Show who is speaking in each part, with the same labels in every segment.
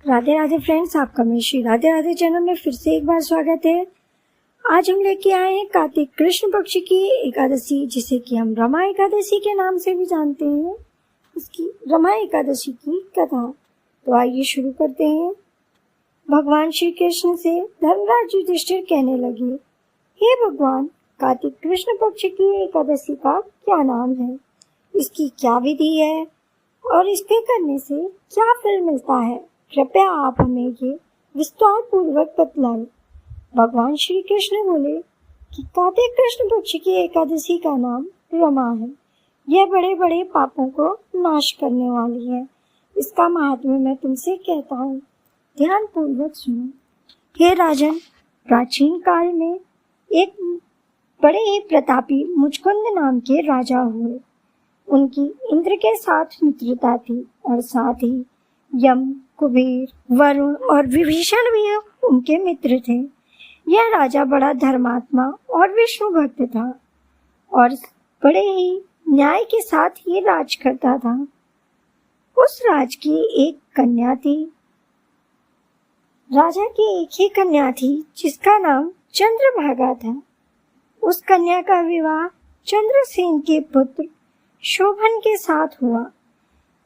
Speaker 1: Radhe Radhe friends, आपका मेरे Shri Radhe Radhe channel में फिर से एक बार स्वागत है। आज हम लेके आए हैं कार्तिक कृष्ण पक्ष की एकादशी, जिसे कि हम रमा एकादशी के नाम से भी जानते हैं। इसकी रमा एकादशी की कथा तो आइए शुरू करते हैं। भगवान श्री कृष्ण से धर्मराज युधिष्ठिर कहने लगे, हे भगवान, कार्तिक कृष्ण पक्ष की एकादशी का क्या नाम है, इसकी क्या विधि है और इसके करने से क्या फल मिलता है? कृपया आप हमें ये विस्तार पूर्वक बतलाएं। भगवान श्री कृष्ण बोले कि कार्तिक कृष्ण पक्ष की एकादशी का नाम रमा है। यह बड़े बड़े पापों को नाश करने वाली है। इसका महात्म्य मैं तुमसे कहता हूँ, ध्यान पूर्वक सुनो। हे राजन, प्राचीन काल में एक बड़े ही प्रतापी मुचकुंद नाम के राजा हुए। उनकी इंद्र के साथ मित्रता थी और साथ ही यम, कुबेर, वरुण और विभीषण भी उनके मित्र थे। यह राजा बड़ा धर्मात्मा और विष्णु भक्त था और बड़े ही न्याय के साथ ये राज करता था। उस राज की एक कन्या थी। राजा की एक ही कन्या थी जिसका नाम चंद्रभागा था। उस कन्या का विवाह चंद्रसेन के पुत्र शोभन के साथ हुआ।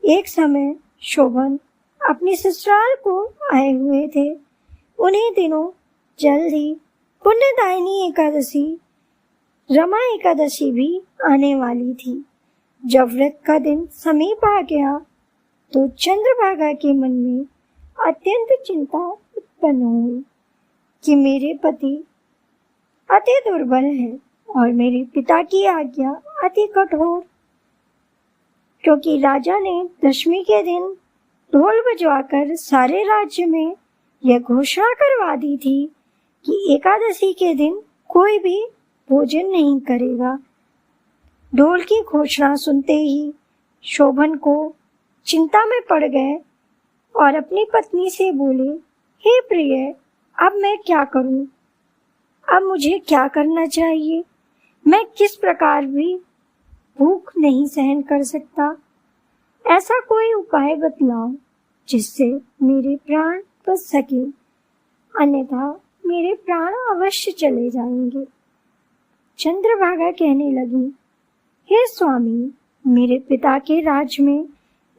Speaker 1: एक समय शोभन अपनी ससुराल को आए हुए थे। उन्हीं दिनों जल्द ही पुण्यदायिनी एकादशी रमा एकादशी भी आने वाली थी। जब व्रत का दिन समीप आ गया तो चंद्रभागा के मन में अत्यंत चिंता उत्पन्न हुई कि मेरे पति अति दुर्बल है और मेरे पिता की आज्ञा अति कठोर, क्योंकि राजा ने दशमी के दिन ढोल बजवाकर सारे राज्य में यह घोषणा करवा दी थी कि एकादशी के दिन कोई भी भोजन नहीं करेगा। ढोल की घोषणा सुनते ही शोभन को चिंता में पड़ गए और अपनी पत्नी से बोले, हे प्रिय, अब मैं क्या करूं? अब मुझे क्या करना चाहिए? मैं किस प्रकार भी भूख नहीं सहन कर सकता। ऐसा कोई उपाय बतलाओ जिससे मेरे प्राण बच सके, अन्यथा मेरे प्राण अवश्य चले जाएंगे। चंद्रभागा कहने लगी, हे स्वामी, मेरे पिता के राज्य में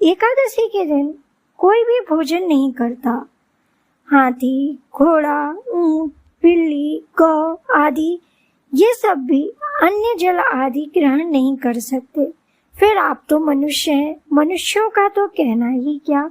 Speaker 1: एकादशी के दिन कोई भी भोजन नहीं करता। हाथी, घोड़ा, ऊंट, बिल्ली, गौ आदि ये सब भी अन्य जल आदि ग्रहण नहीं कर सकते। फिर आप तो मनुष्य हैं, मनुष्यों का तो कहना ही क्या।